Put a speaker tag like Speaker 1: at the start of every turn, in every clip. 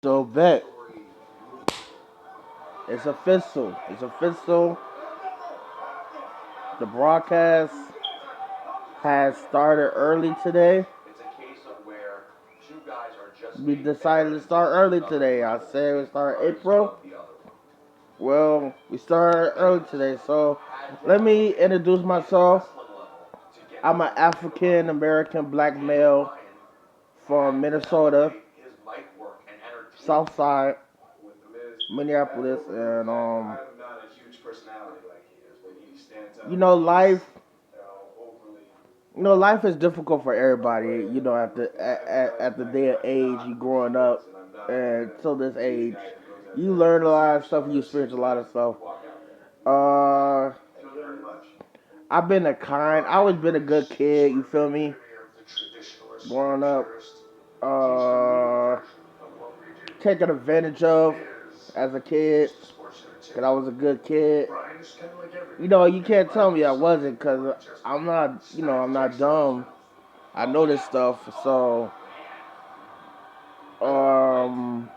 Speaker 1: So bet it's official. It's official. The broadcast has started early today. We decided to start early today. I said we start April. Well, we started early today, so let me introduce myself. I'm an African American black male from Minnesota, South Side, Minneapolis, and life. Life is difficult for everybody. At the day of age, you growing up, and till this age, you learn a lot of stuff. You experience a lot of stuff. Uh, I've been a kind. I always been a good kid. You feel me? Growing up, uh, taken advantage of as a kid. Cause I was a good kid. You can't tell me I wasn't, cause I'm not. I'm not dumb. I know this stuff. So, um,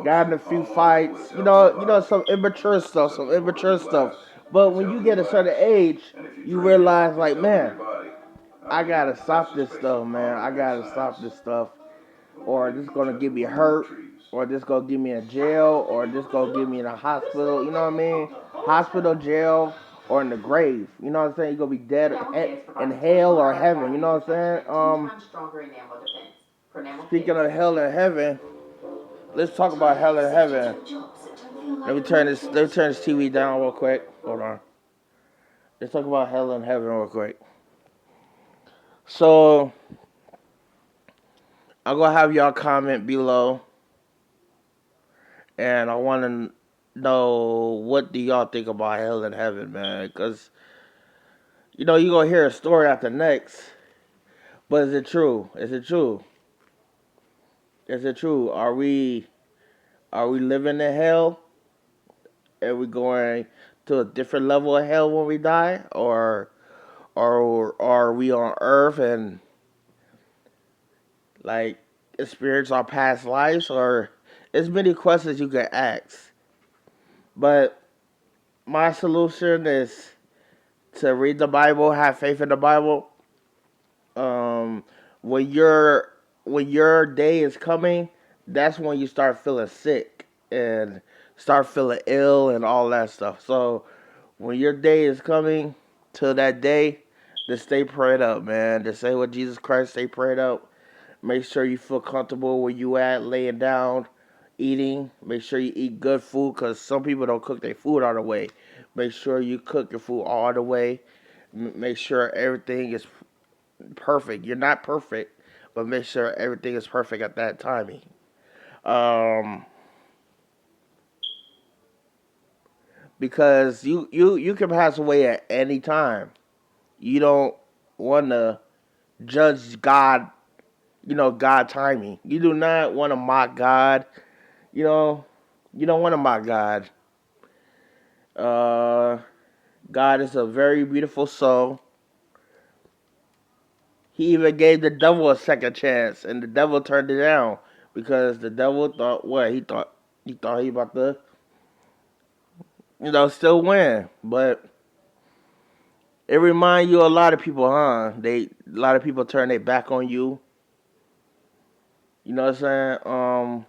Speaker 1: got in a few fights. Some immature stuff. Some immature stuff. But when you get a certain age, you realize, like, man, I gotta stop this stuff, man. I gotta stop this stuff, or this gonna get me hurt, or this gonna get me in jail, or this gonna get me in a hospital. You know what I mean? Hospital, jail, or in the grave. You know what I'm saying? You're gonna be dead in hell or heaven. You know what I'm saying? Speaking of hell and heaven, let's talk about hell and heaven. Let me turn this TV down real quick. Hold on. Let's talk about hell and heaven real quick. So I'm gonna have y'all comment below, and I want to know, what do y'all think about hell and heaven, man? Because you gonna hear a story after next, but is it true? Is it true? Is it true? Are we living in hell? Are we going to a different level of hell when we die, or are we on Earth and, like, experience our past lives? Or there's many questions you can ask, but my solution is to read the Bible, have faith in the Bible. Um, when your day is coming, that's when you start feeling sick and start feeling ill and all that stuff. So when your day is coming, till that day, just stay prayed up, man. Just say with Jesus Christ, stay prayed up. Make sure you feel comfortable where you at, laying down, eating. Make sure you eat good food, because some people don't cook their food all the way. Make sure you cook your food all the way. Make sure everything is perfect. You're not perfect, but make sure everything is perfect at that timing. Um, because you can pass away at any time. You don't want to judge God. God timing. You do not want to mock God. You know, you don't want to mock God. Uh, God is a very beautiful soul. He even gave the devil a second chance, and the devil turned it down because the devil thought, what he thought he about to, still win. But it reminds you of a lot of people, huh? A lot of people turn their back on you. You know what I'm saying?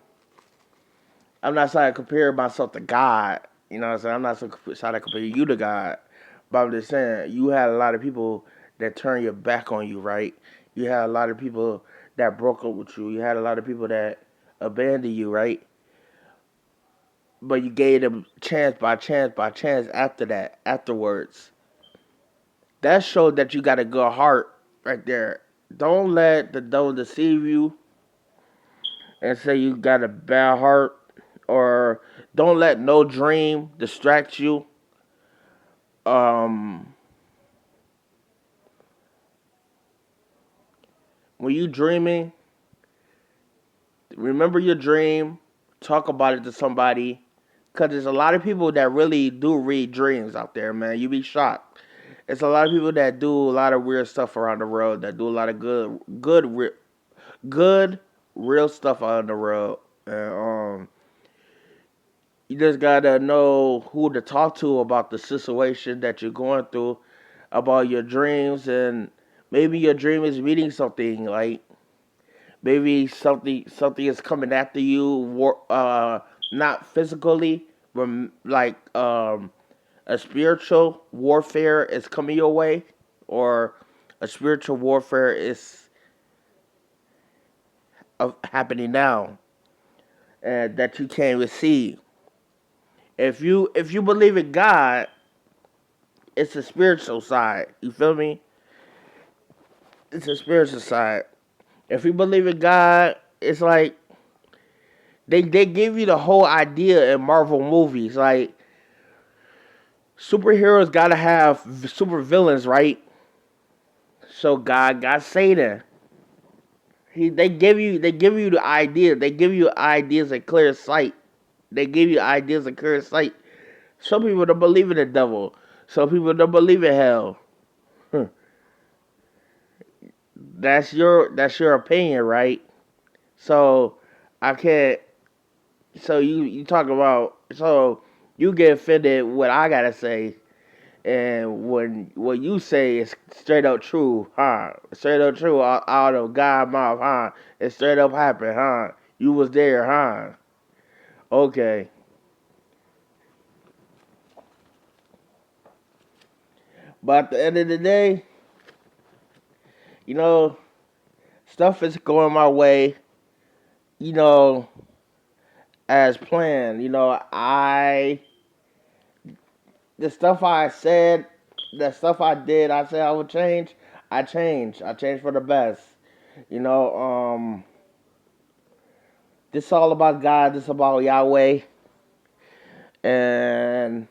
Speaker 1: I'm not trying to compare myself to God. You know what I'm saying? I'm not trying to compare you to God. But I'm just saying, you had a lot of people that turned your back on you, right? You had a lot of people that broke up with you. You had a lot of people that abandoned you, right? But you gave them chance by chance by chance afterwards. That showed that you got a good heart right there. Don't let the devil deceive you and say you got a bad heart, or don't let no dream distract you. Um, when you dreaming, remember your dream, talk about it to somebody, cause there's a lot of people that really do read dreams out there, man. You be shocked. It's a lot of people that do a lot of weird stuff around the world, that do a lot of good real stuff out in the world. And you just gotta know who to talk to about the situation that you're going through, about your dreams, and maybe your dream is meeting something. Like maybe something is coming after you, not physically, but like a spiritual warfare is coming your way, or a spiritual warfare is happening now, and that you can't even see. If you believe in God, it's a spiritual side. You feel me? It's a spiritual side. If you believe in God, it's like they give you the whole idea in Marvel movies. Like superheroes gotta have super villains, right? So God got Satan. They give you the idea. They give you ideas of clear sight. They give you ideas of clear sight. Some people don't believe in the devil. Some people don't believe in hell. Huh. That's your opinion, right? So I can't. So you talk about, so you get offended what I gotta say, and when what you say is straight up true, huh? Straight up true out of God's mouth, huh? It straight up happened, huh? You was there, huh? Okay. But at the end of the day, you know, stuff is going my way, you know, as planned. The stuff I said, the stuff I did, I said I would change. I changed. I changed for the best. You know, this all about God. This about Yahweh, and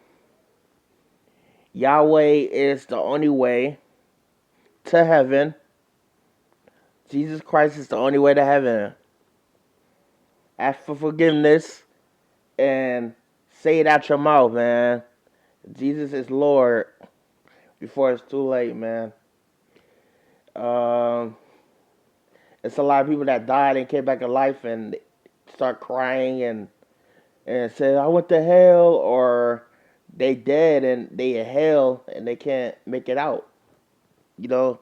Speaker 1: Yahweh is the only way to heaven. Jesus Christ is the only way to heaven. Ask for forgiveness and say it out your mouth, man. Jesus is Lord before it's too late, man. Um, it's a lot of people that died and came back to life and start crying and say I went to hell, or they dead and they in hell and they can't make it out. You know,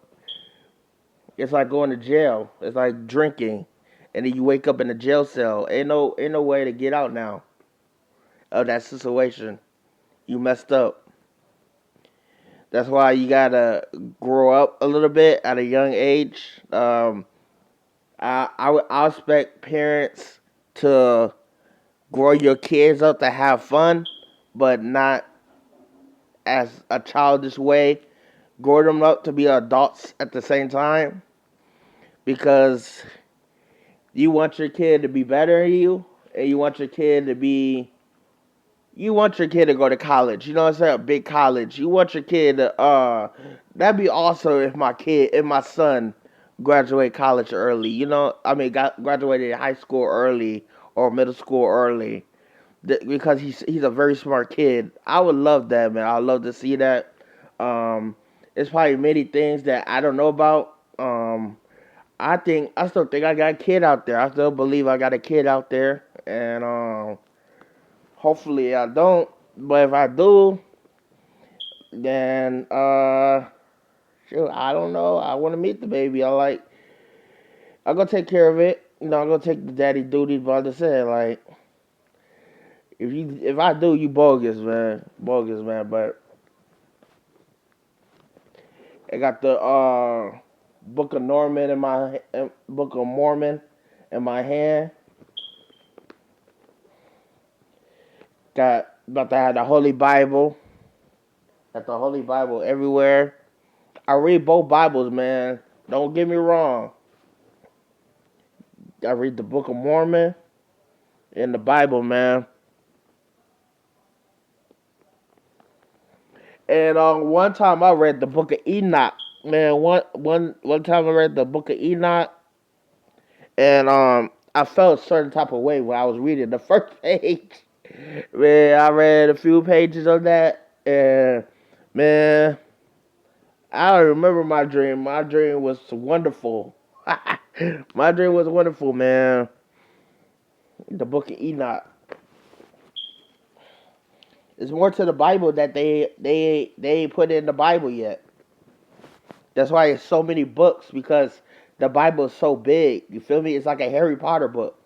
Speaker 1: it's like going to jail. It's like drinking, and then you wake up in a jail cell. Ain't no way to get out now of that situation. You messed up. That's why you gotta grow up a little bit at a young age. I expect parents to grow your kids up to have fun, but not as a childish way. Grow them up to be adults at the same time, because you want your kid to be better than you, and you want your kid to go to college. You know what I'm saying? A big college. You want your kid to that'd be awesome if my son graduate college early. I mean, graduated high school early or middle school early, because he's a very smart kid. I would love that, man. I'd love to see that. Um, it's probably many things that I don't know about. I still think I got a kid out there. I still believe I got a kid out there, and hopefully I don't. But if I do, then shoot, I don't know. I want to meet the baby. I'm gonna take care of it. I'm gonna take the daddy duties. But I just said, like, if I do, you bogus, man. But I got the Book of Mormon in my hand. Got about to have the Holy Bible. Got the Holy Bible everywhere. I read both Bibles, man. Don't get me wrong. I read the Book of Mormon and the Bible, man. And one time I read the Book of Enoch, man. One time I read the Book of Enoch, and I felt a certain type of way when I was reading the first page. Man, I read a few pages of that, and man, I don't remember my dream. My dream was wonderful. My dream was wonderful, man. The book of Enoch. It's more to the Bible that they ain't put in the Bible yet. That's why it's so many books because the Bible is so big. You feel me? It's like a Harry Potter book.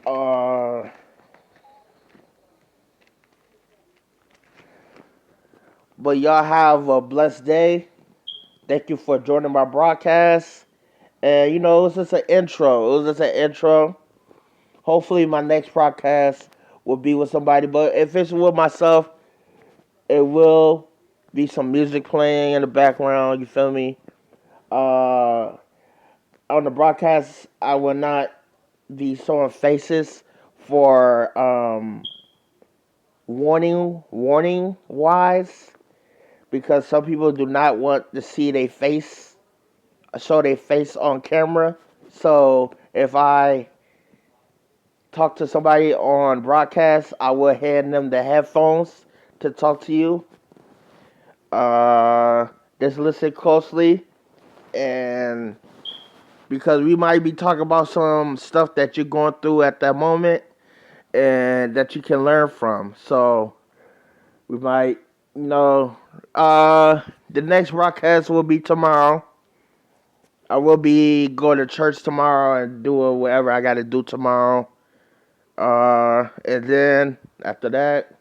Speaker 1: Uh, but y'all have a blessed day. Thank you for joining my broadcast. And it was just an intro. It was just an intro. Hopefully, my next podcast will be with somebody. But if it's with myself, it will be some music playing in the background. You feel me? Uh, on the broadcast, I will not be showing faces for warning wise because some people do not want to see their face, show their face on camera. So if I talk to somebody on broadcast, I will hand them the headphones to talk to you. Uh, just listen closely, and because we might be talking about some stuff that you're going through at that moment and that you can learn from. So we might, you know, the next broadcast will be tomorrow. I will be going to church tomorrow and doing whatever I got to do tomorrow. And then after that,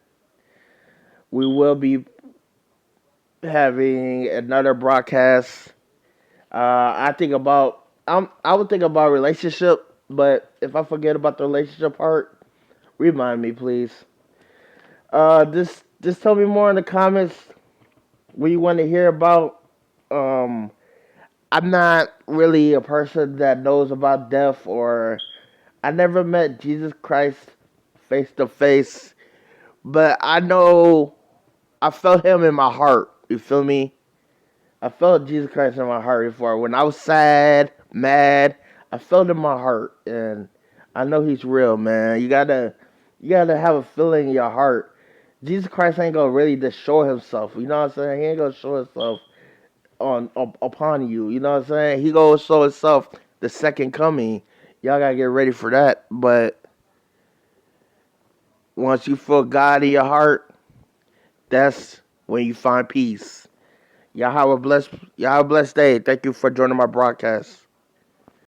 Speaker 1: we will be having another broadcast. I think about I would think about relationship, but if I forget about the relationship part, remind me, please. Just tell me more in the comments what you want to hear about. Um, I'm not really a person that knows about death, or I never met Jesus Christ face to face, but I know I felt him in my heart. You feel me? I felt Jesus Christ in my heart before. When I was sad, mad, I felt in my heart, and I know He's real, man. You gotta have a feeling in your heart. Jesus Christ ain't gonna really just show Himself. You know what I'm saying? He ain't gonna show Himself upon you. You know what I'm saying? He gonna show Himself the second coming. Y'all gotta get ready for that. But once you feel God in your heart, that's when you find peace. Y'all have a blessed day. Thank you for joining my broadcast.